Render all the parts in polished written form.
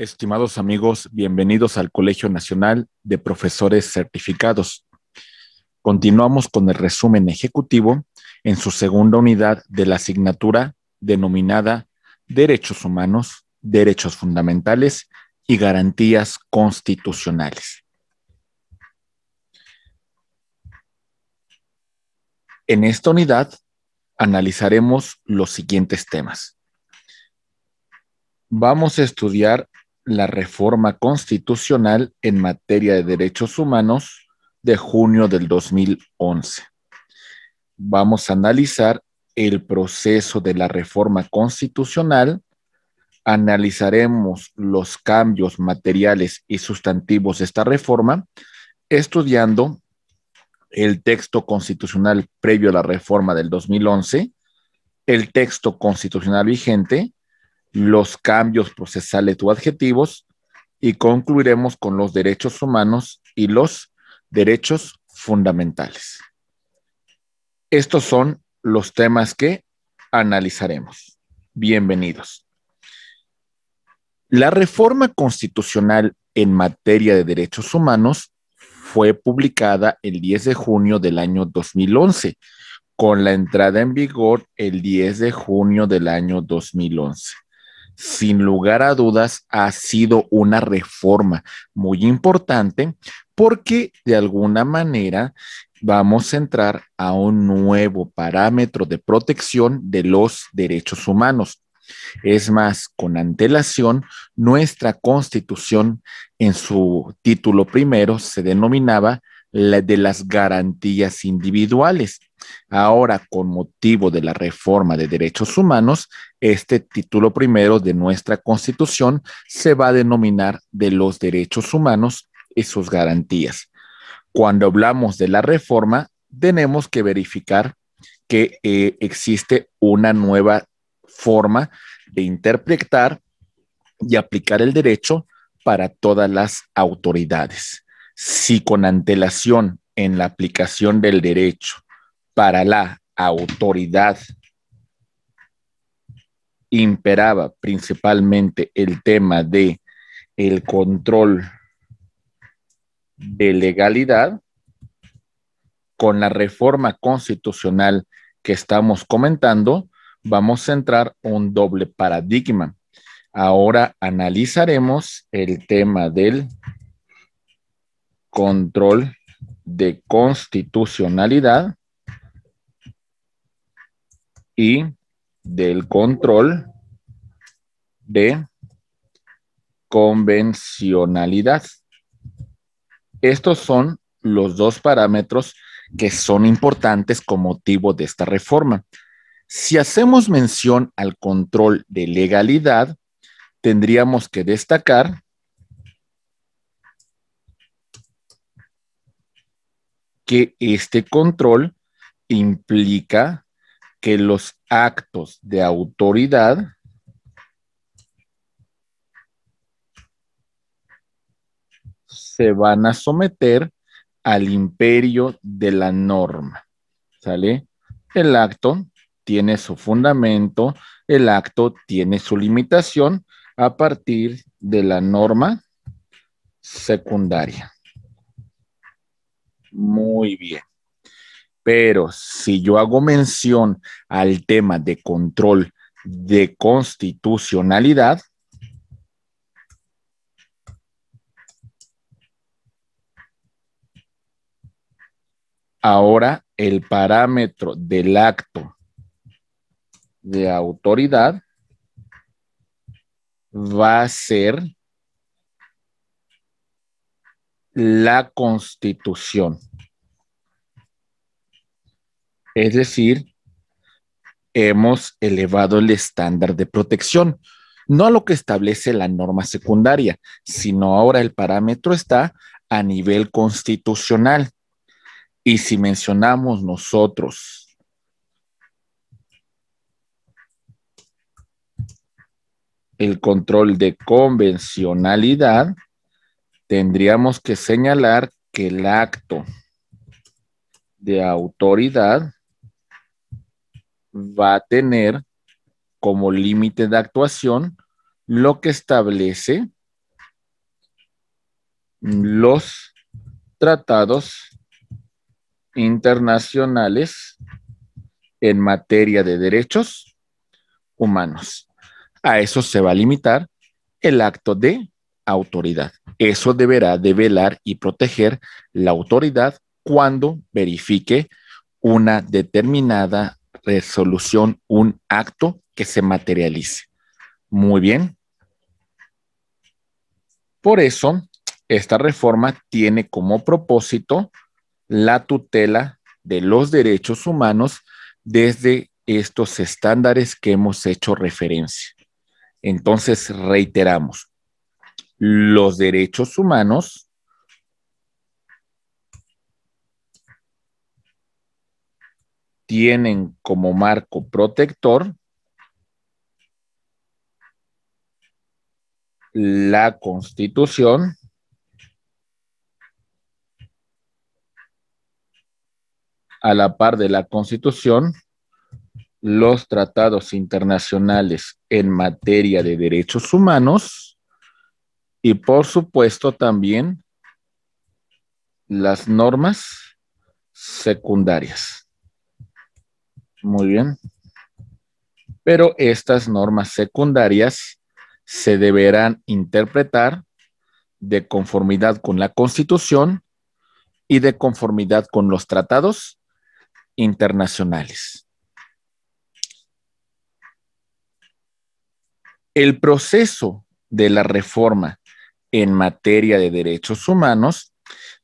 Estimados amigos, bienvenidos al Colegio Nacional de Profesores Certificados. Continuamos con el resumen ejecutivo en su segunda unidad de la asignatura denominada Derechos Humanos, Derechos Fundamentales y Garantías Constitucionales. En esta unidad analizaremos los siguientes temas. Vamos a estudiar la reforma constitucional en materia de derechos humanos de junio del 2011. Vamos a analizar el proceso de la reforma constitucional, analizaremos los cambios materiales y sustantivos de esta reforma, estudiando el texto constitucional previo a la reforma del 2011, el texto constitucional vigente, los cambios procesales o adjetivos, y concluiremos con los derechos humanos y los derechos fundamentales. Estos son los temas que analizaremos. Bienvenidos. La reforma constitucional en materia de derechos humanos fue publicada el 10 de junio del año 2011, con la entrada en vigor el 10 de junio del año 2011. Sin lugar a dudas, ha sido una reforma muy importante porque de alguna manera vamos a entrar a un nuevo parámetro de protección de los derechos humanos. Es más, con antelación, nuestra Constitución en su título primero se denominaba la de las garantías individuales. Ahora, con motivo de la reforma de derechos humanos, este título primero de nuestra Constitución se va a denominar de los derechos humanos y sus garantías. Cuando hablamos de la reforma, tenemos que verificar que existe una nueva forma de interpretar y aplicar el derecho para todas las autoridades. Si con antelación en la aplicación del derecho para la autoridad imperaba principalmente el tema de el control de legalidad, con la reforma constitucional que estamos comentando, vamos a entrar un doble paradigma. Ahora analizaremos el tema del control de constitucionalidad y del control de convencionalidad. Estos son los dos parámetros que son importantes con motivo de esta reforma. Si hacemos mención al control de legalidad, tendríamos que destacar que este control implica que los actos de autoridad se van a someter al imperio de la norma, ¿sale? El acto tiene su fundamento, el acto tiene su limitación a partir de la norma secundaria. Muy bien. Pero si yo hago mención al tema de control de constitucionalidad, ahora el parámetro del acto de autoridad va a ser la Constitución. Es decir, hemos elevado el estándar de protección, no a lo que establece la norma secundaria, sino ahora el parámetro está a nivel constitucional. Y si mencionamos nosotros el control de convencionalidad, tendríamos que señalar que el acto de autoridad va a tener como límite de actuación lo que establece los tratados internacionales en materia de derechos humanos. A eso se va a limitar el acto de autoridad. Eso deberá de velar y proteger la autoridad cuando verifique una determinada resolución, un acto que se materialice. Muy bien. Por eso, esta reforma tiene como propósito la tutela de los derechos humanos desde estos estándares que hemos hecho referencia. Entonces, reiteramos, los derechos humanos tienen como marco protector la Constitución, a la par de la Constitución, los tratados internacionales en materia de derechos humanos y, por supuesto, también las normas secundarias. Muy bien. Pero estas normas secundarias se deberán interpretar de conformidad con la Constitución y de conformidad con los tratados internacionales. El proceso de la reforma en materia de derechos humanos,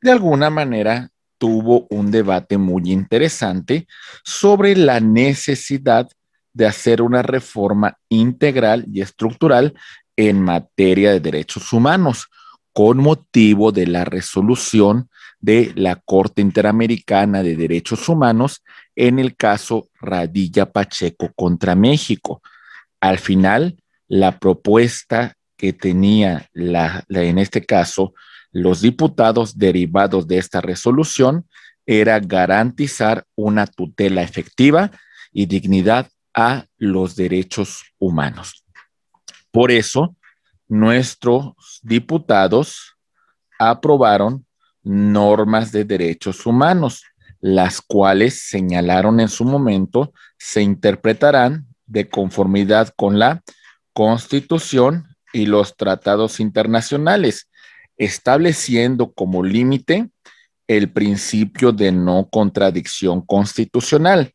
de alguna manera, tuvo un debate muy interesante sobre la necesidad de hacer una reforma integral y estructural en materia de derechos humanos, con motivo de la resolución de la Corte Interamericana de Derechos Humanos en el caso Radilla Pacheco contra México. Al final, la propuesta que tenía en este caso los diputados derivados de esta resolución era garantizar una tutela efectiva y dignidad a los derechos humanos. Por eso, nuestros diputados aprobaron normas de derechos humanos, las cuales señalaron en su momento se interpretarán de conformidad con la Constitución y los tratados internacionales, estableciendo como límite el principio de no contradicción constitucional,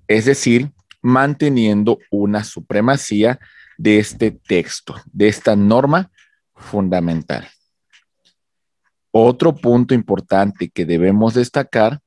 es decir, manteniendo una supremacía de este texto, de esta norma fundamental. Otro punto importante que debemos destacar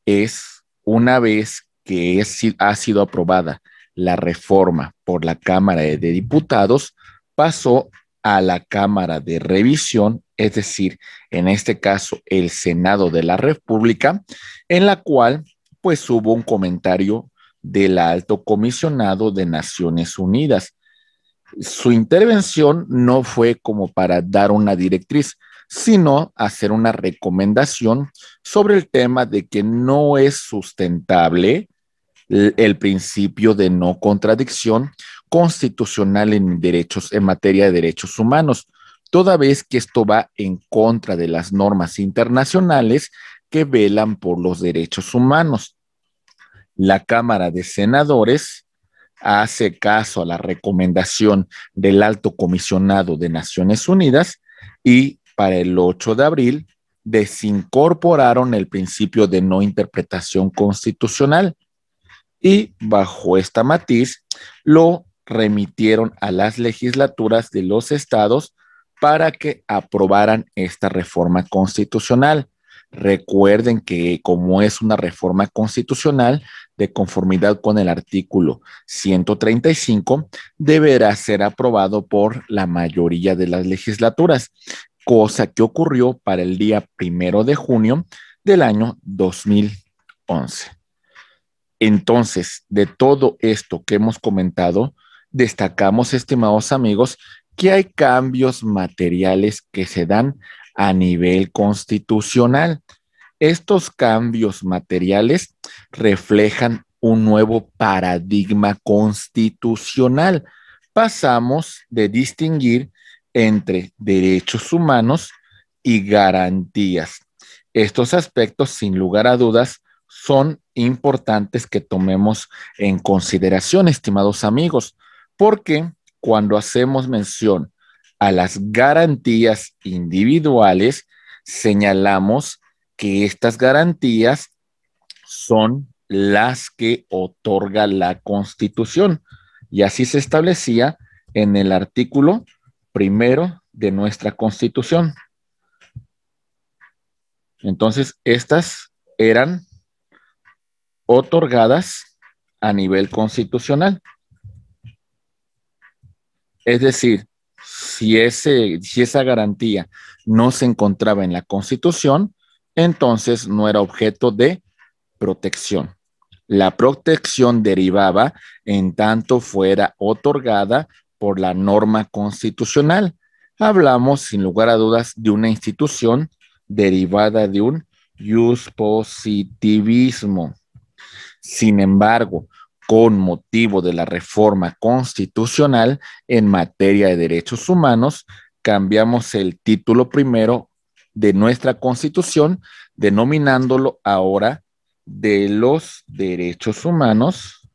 es una vez que ha sido aprobada la reforma por la Cámara de Diputados, pasó a la Cámara de Revisión, es decir, en este caso el Senado de la República, en la cual pues hubo un comentario del Alto Comisionado de Naciones Unidas. Su intervención no fue como para dar una directriz, sino hacer una recomendación sobre el tema de que no es sustentable el principio de no contradicción constitucional en derechos, en materia de derechos humanos, toda vez que esto va en contra de las normas internacionales que velan por los derechos humanos. La Cámara de Senadores hace caso a la recomendación del Alto Comisionado de Naciones Unidas y para el 8 de abril desincorporaron el principio de no interpretación constitucional y bajo esta matiz lo remitieron a las legislaturas de los estados para que aprobaran esta reforma constitucional. Recuerden que como es una reforma constitucional de conformidad con el artículo 135, deberá ser aprobado por la mayoría de las legislaturas, cosa que ocurrió para el día 1 de junio del año 2011. Entonces, de todo esto que hemos comentado, destacamos, estimados amigos, que hay cambios materiales que se dan a nivel constitucional. Estos cambios materiales reflejan un nuevo paradigma constitucional. Pasamos de distinguir entre derechos humanos y garantías. Estos aspectos, sin lugar a dudas, son importantes que tomemos en consideración, estimados amigos, porque cuando hacemos mención a las garantías individuales, señalamos que estas garantías son las que otorga la Constitución. Y así se establecía en el artículo primero de nuestra Constitución. Entonces, estas eran otorgadas a nivel constitucional. Es decir, si esa garantía no se encontraba en la Constitución, entonces no era objeto de protección. La protección derivaba en tanto fuera otorgada por la norma constitucional. Hablamos, sin lugar a dudas, de una institución derivada de un positivismo. Sin embargo, con motivo de la reforma constitucional en materia de derechos humanos, cambiamos el título primero de nuestra Constitución, denominándolo ahora de los derechos humanos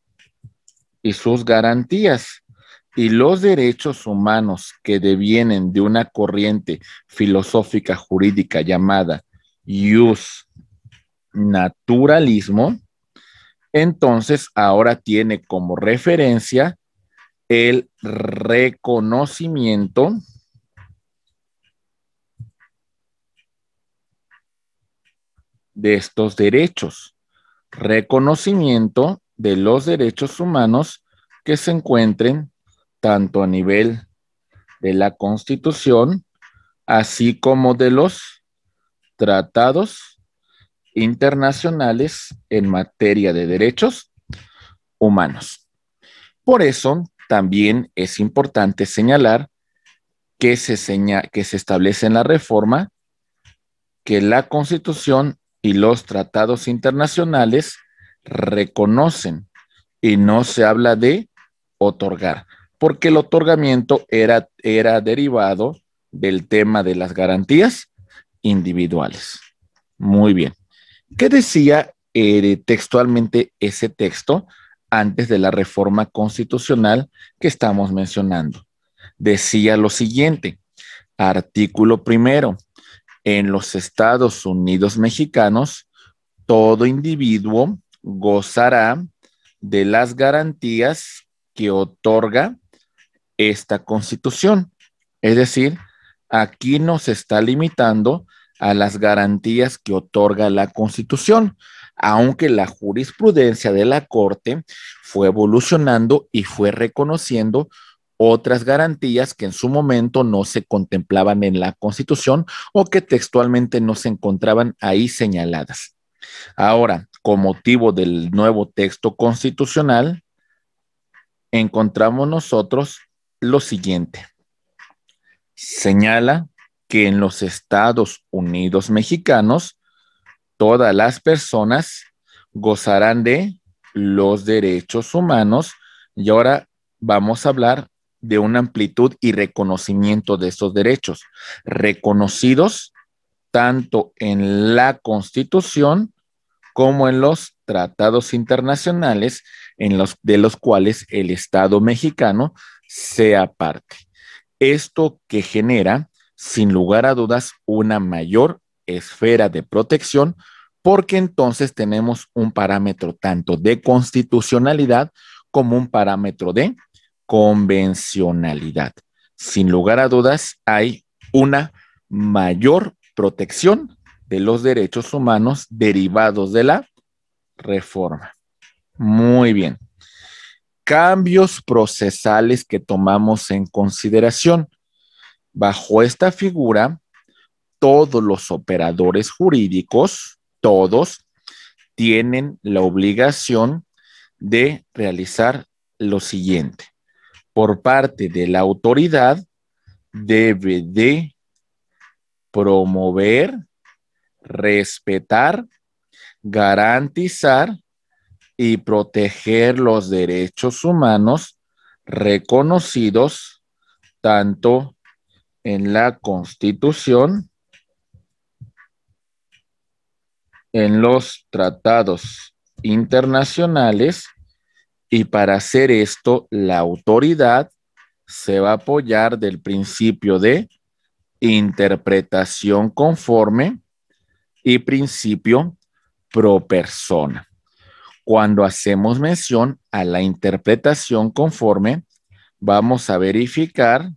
y sus garantías. Y los derechos humanos que devienen de una corriente filosófica jurídica llamada ius naturalismo, entonces ahora tiene como referencia el reconocimiento de estos derechos, reconocimiento de los derechos humanos que se encuentren tanto a nivel de la Constitución, así como de los tratados internacionales en materia de derechos humanos. Por eso, también es importante señalar que se establece en la reforma que la Constitución y los tratados internacionales reconocen y no se habla de otorgar, porque el otorgamiento era derivado del tema de las garantías individuales. Muy bien. ¿Qué decía textualmente ese texto antes de la reforma constitucional que estamos mencionando? Decía lo siguiente, artículo primero, en los Estados Unidos mexicanos, todo individuo gozará de las garantías que otorga esta Constitución. Es decir, aquí nos está limitando a las garantías que otorga la Constitución, aunque la jurisprudencia de la Corte fue evolucionando y fue reconociendo otras garantías que en su momento no se contemplaban en la Constitución o que textualmente no se encontraban ahí señaladas. Ahora, con motivo del nuevo texto constitucional, encontramos nosotros lo siguiente. Señala que en los Estados Unidos mexicanos, todas las personas gozarán de los derechos humanos y ahora vamos a hablar de una amplitud y reconocimiento de estos derechos, reconocidos tanto en la Constitución como en los tratados internacionales de los cuales el Estado mexicano sea parte. Esto que genera, sin lugar a dudas, una mayor esfera de protección, porque entonces tenemos un parámetro tanto de constitucionalidad como un parámetro de convencionalidad. Sin lugar a dudas, hay una mayor protección de los derechos humanos derivados de la reforma. Muy bien. Cambios procesales que tomamos en consideración. Bajo esta figura, todos los operadores jurídicos, todos, tienen la obligación de realizar lo siguiente. Por parte de la autoridad, debe de promover, respetar, garantizar y proteger los derechos humanos reconocidos tanto en la Constitución en los tratados internacionales, y para hacer esto, la autoridad se va a apoyar del principio de interpretación conforme y principio pro persona. Cuando hacemos mención a la interpretación conforme, vamos a verificar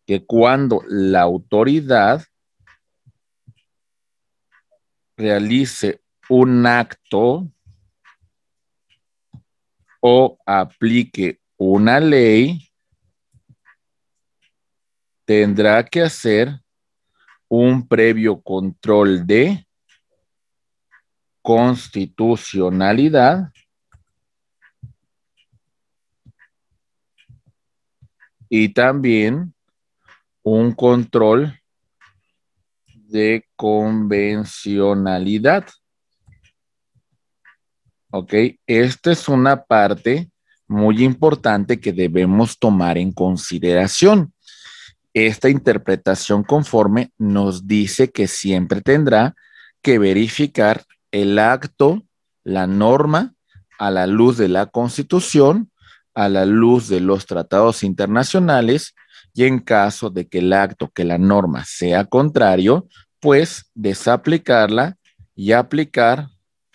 que cuando la autoridad realice un acto o aplique una ley, tendrá que hacer un previo control de constitucionalidad y también un control de convencionalidad. ¿Ok? Esta es una parte muy importante que debemos tomar en consideración. Esta interpretación conforme nos dice que siempre tendrá que verificar el acto, la norma, a la luz de la Constitución, a la luz de los tratados internacionales, y en caso de que el acto, que la norma sea contrario, pues desaplicarla y aplicar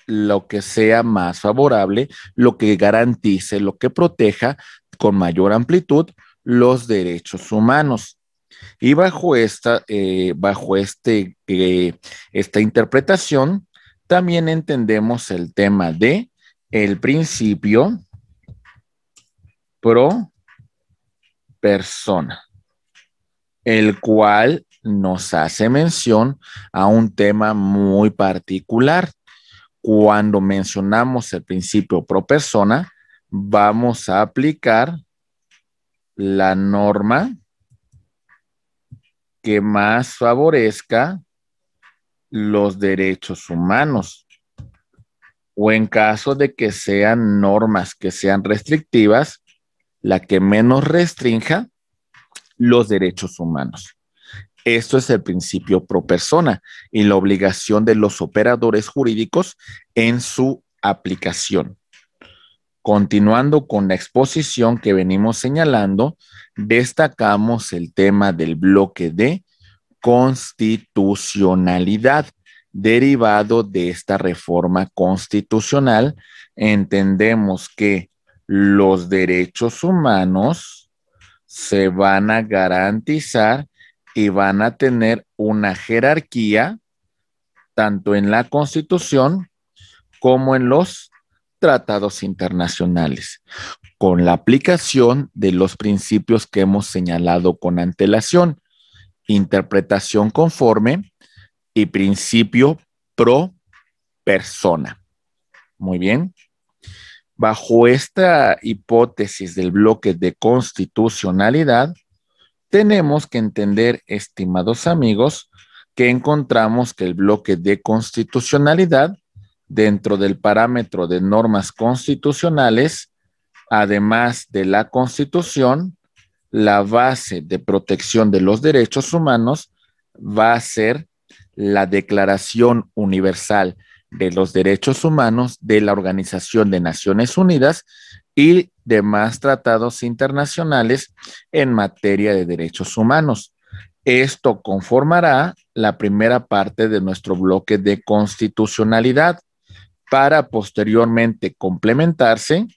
lo que sea más favorable, lo que garantice, lo que proteja con mayor amplitud los derechos humanos. Y esta interpretación, también entendemos el tema de el principio pro persona, el cual nos hace mención a un tema muy particular. Cuando mencionamos el principio pro persona, vamos a aplicar la norma que más favorezca los derechos humanos, o en caso de que sean normas que sean restrictivas, la que menos restrinja los derechos humanos. Esto es el principio pro persona y la obligación de los operadores jurídicos en su aplicación. Continuando con la exposición que venimos señalando, destacamos el tema del bloque de constitucionalidad. Derivado de esta reforma constitucional, entendemos que los derechos humanos se van a garantizar y van a tener una jerarquía tanto en la Constitución como en los tratados internacionales, con la aplicación de los principios que hemos señalado con antelación: interpretación conforme y principio pro persona. Muy bien. Bajo esta hipótesis del bloque de constitucionalidad, tenemos que entender, estimados amigos, que encontramos que el bloque de constitucionalidad, dentro del parámetro de normas constitucionales, además de la Constitución, la base de protección de los derechos humanos va a ser la Declaración Universal de los Derechos Humanos de la Organización de Naciones Unidas y demás tratados internacionales en materia de derechos humanos. Esto conformará la primera parte de nuestro bloque de constitucionalidad, para posteriormente complementarse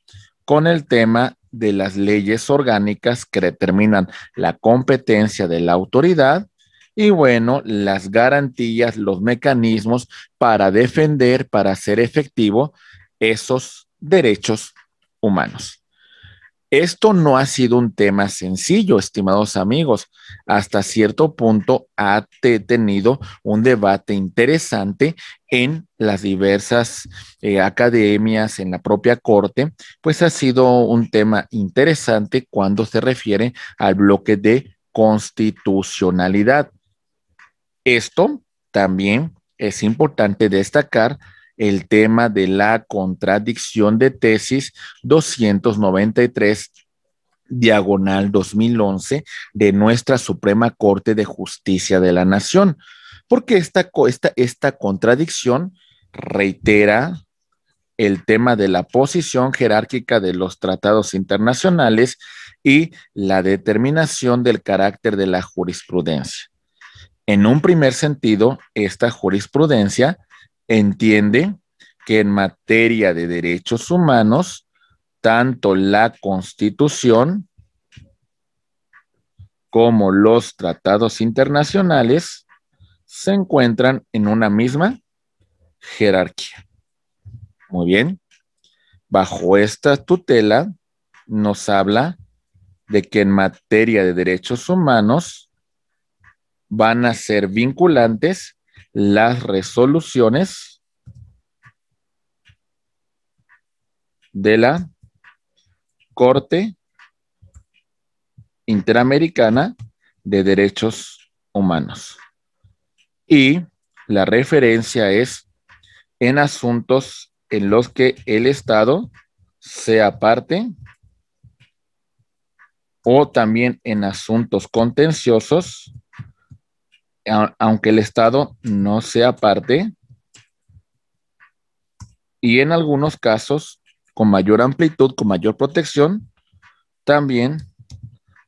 con el tema de las leyes orgánicas que determinan la competencia de la autoridad y, bueno, las garantías, los mecanismos para defender, para hacer efectivo esos derechos humanos. Esto no ha sido un tema sencillo, estimados amigos. Hasta cierto punto ha tenido un debate interesante en las diversas academias, en la propia corte, pues ha sido un tema interesante cuando se refiere al bloque de constitucionalidad. Esto también es importante destacar el tema de la contradicción de tesis 293 diagonal 2011 de nuestra Suprema Corte de Justicia de la Nación. porque esta contradicción reitera el tema de la posición jerárquica de los tratados internacionales y la determinación del carácter de la jurisprudencia. En un primer sentido, esta jurisprudencia entiende que en materia de derechos humanos, tanto la Constitución como los tratados internacionales se encuentran en una misma jerarquía. Muy bien. Bajo esta tutela nos habla de que en materia de derechos humanos van a ser vinculantes las resoluciones de la Corte Interamericana de Derechos Humanos. Y la referencia es en asuntos en los que el Estado sea parte o también en asuntos contenciosos, aunque el Estado no sea parte, y en algunos casos con mayor amplitud, con mayor protección, también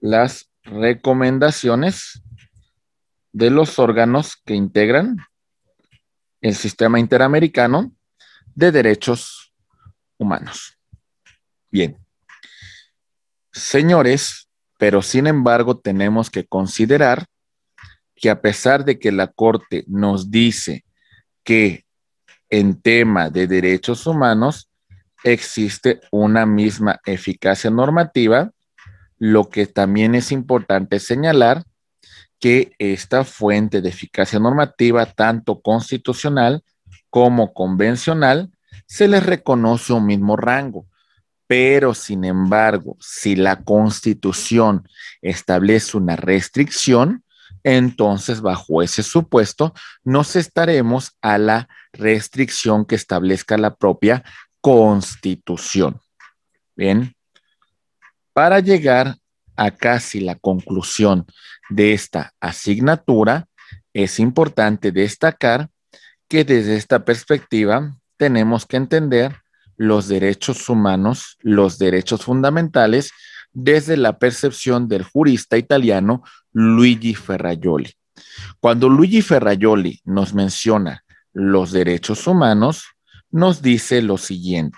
las recomendaciones de los órganos que integran el sistema interamericano de derechos humanos. Bien. Señores, pero sin embargo tenemos que considerar que a pesar de que la Corte nos dice que en tema de derechos humanos existe una misma eficacia normativa, lo que también es importante señalar que esta fuente de eficacia normativa, tanto constitucional como convencional, se les reconoce un mismo rango. Pero, sin embargo, si la Constitución establece una restricción, entonces bajo ese supuesto nos estaremos a la restricción que establezca la propia Constitución. Bien, para llegar a casi la conclusión de esta asignatura, es importante destacar que desde esta perspectiva tenemos que entender los derechos humanos, los derechos fundamentales, desde la percepción del jurista italiano Luigi Ferrajoli. Cuando Luigi Ferrajoli nos menciona los derechos humanos, nos dice lo siguiente: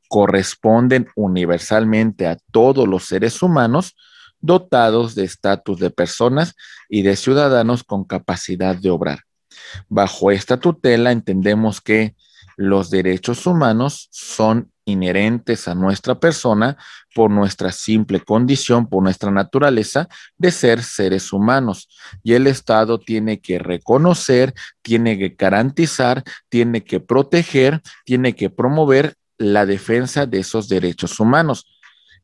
corresponden universalmente a todos los seres humanos dotados de estatus de personas y de ciudadanos con capacidad de obrar. Bajo esta tutela entendemos que los derechos humanos son inherentes a nuestra persona por nuestra simple condición, por nuestra naturaleza de ser seres humanos. Y el Estado tiene que reconocer, tiene que garantizar, tiene que proteger, tiene que promover la defensa de esos derechos humanos.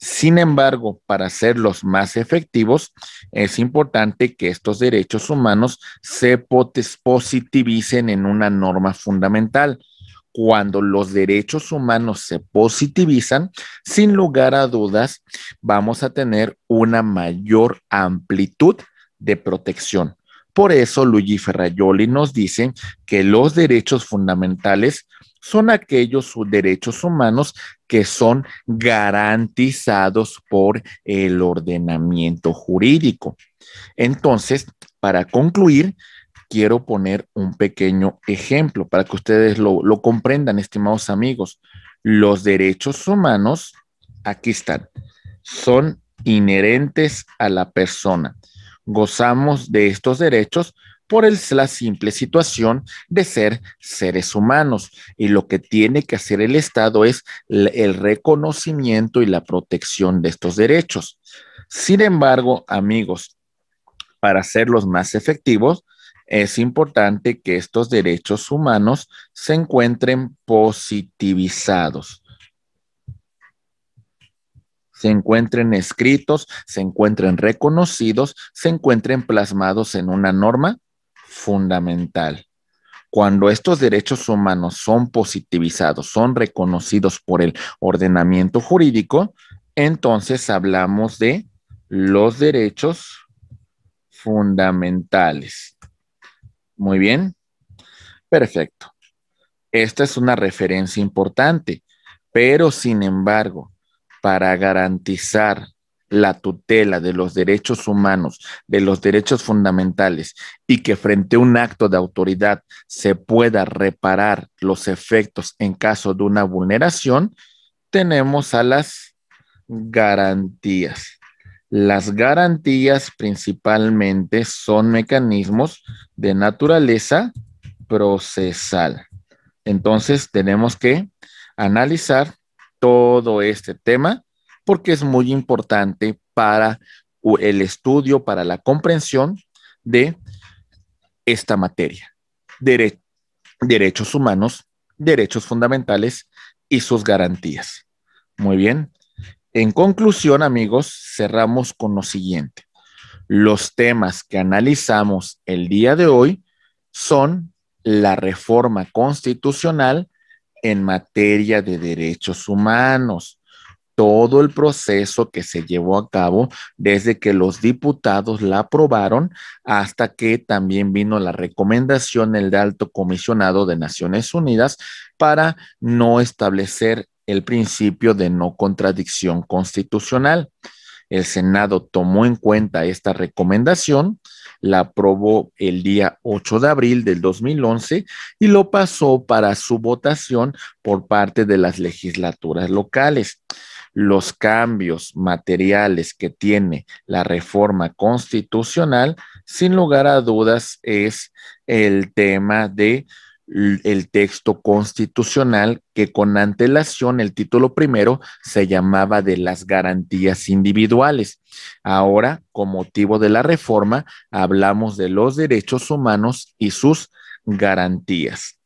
Sin embargo, para hacerlos más efectivos, es importante que estos derechos humanos se positivicen en una norma fundamental. Cuando los derechos humanos se positivizan, sin lugar a dudas, vamos a tener una mayor amplitud de protección. Por eso, Luigi Ferrajoli nos dice que los derechos fundamentales son aquellos derechos humanos que son garantizados por el ordenamiento jurídico. Entonces, para concluir, quiero poner un pequeño ejemplo para que ustedes lo comprendan, estimados amigos. Los derechos humanos, aquí están, son inherentes a la persona. Gozamos de estos derechos por la simple situación de ser seres humanos. Y lo que tiene que hacer el Estado es el reconocimiento y la protección de estos derechos. Sin embargo, amigos, para hacerlos más efectivos, es importante que estos derechos humanos se encuentren positivizados, se encuentren escritos, se encuentren reconocidos, se encuentren plasmados en una norma fundamental. Cuando estos derechos humanos son positivizados, son reconocidos por el ordenamiento jurídico, entonces hablamos de los derechos fundamentales. Muy bien, perfecto. Esta es una referencia importante, pero sin embargo, para garantizar la tutela de los derechos humanos, de los derechos fundamentales y que frente a un acto de autoridad se pueda reparar los efectos en caso de una vulneración, tenemos a las garantías. Las garantías principalmente son mecanismos de naturaleza procesal. Entonces tenemos que analizar todo este tema porque es muy importante para el estudio, para la comprensión de esta materia. Dere derechos humanos, derechos fundamentales y sus garantías. Muy bien. En conclusión, amigos, cerramos con lo siguiente. Los temas que analizamos el día de hoy son la reforma constitucional en materia de derechos humanos, todo el proceso que se llevó a cabo desde que los diputados la aprobaron hasta que también vino la recomendación del Alto Comisionado de Naciones Unidas para no establecer el principio de no contradicción constitucional. El Senado tomó en cuenta esta recomendación, la aprobó el día 8 de abril del 2011 y lo pasó para su votación por parte de las legislaturas locales. Los cambios materiales que tiene la reforma constitucional, sin lugar a dudas, es el tema de el texto constitucional que con antelación el título primero se llamaba de las garantías individuales. Ahora, con motivo de la reforma, hablamos de los derechos humanos y sus garantías.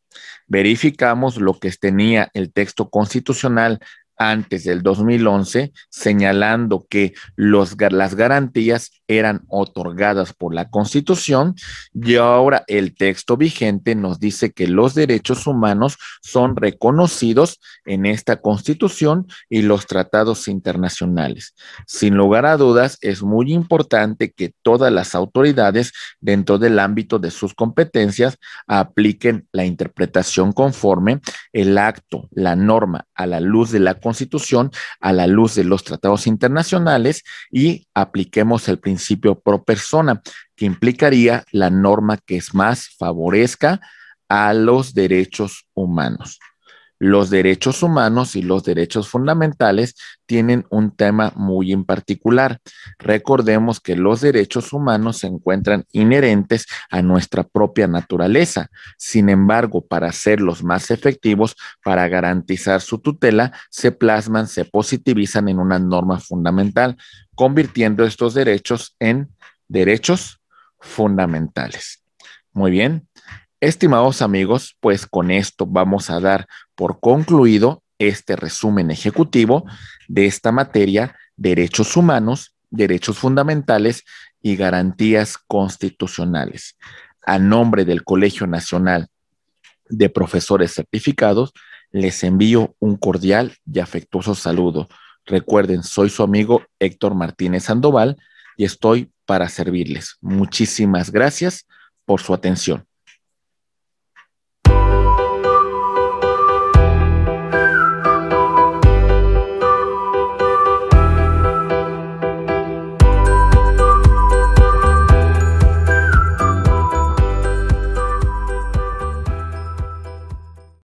Verificamos lo que tenía el texto constitucional antes del 2011, señalando que las garantías eran otorgadas por la Constitución y ahora el texto vigente nos dice que los derechos humanos son reconocidos en esta Constitución y los tratados internacionales. Sin lugar a dudas, es muy importante que todas las autoridades dentro del ámbito de sus competencias apliquen la interpretación conforme el acto, la norma, a la luz de la Constitución, a la luz de los tratados internacionales y apliquemos el principio pro persona, que implicaría la norma que es más favorezca a los derechos humanos. Los derechos humanos y los derechos fundamentales tienen un tema muy en particular. Recordemos que los derechos humanos se encuentran inherentes a nuestra propia naturaleza. Sin embargo, para hacerlos más efectivos, para garantizar su tutela, se plasman, se positivizan en una norma fundamental, convirtiendo estos derechos en derechos fundamentales. Muy bien. Estimados amigos, pues con esto vamos a dar por concluido este resumen ejecutivo de esta materia, derechos humanos, derechos fundamentales y garantías constitucionales. A nombre del Colegio Nacional de Profesores Certificados, les envío un cordial y afectuoso saludo. Recuerden, soy su amigo Héctor Martínez Sandoval y estoy para servirles. Muchísimas gracias por su atención.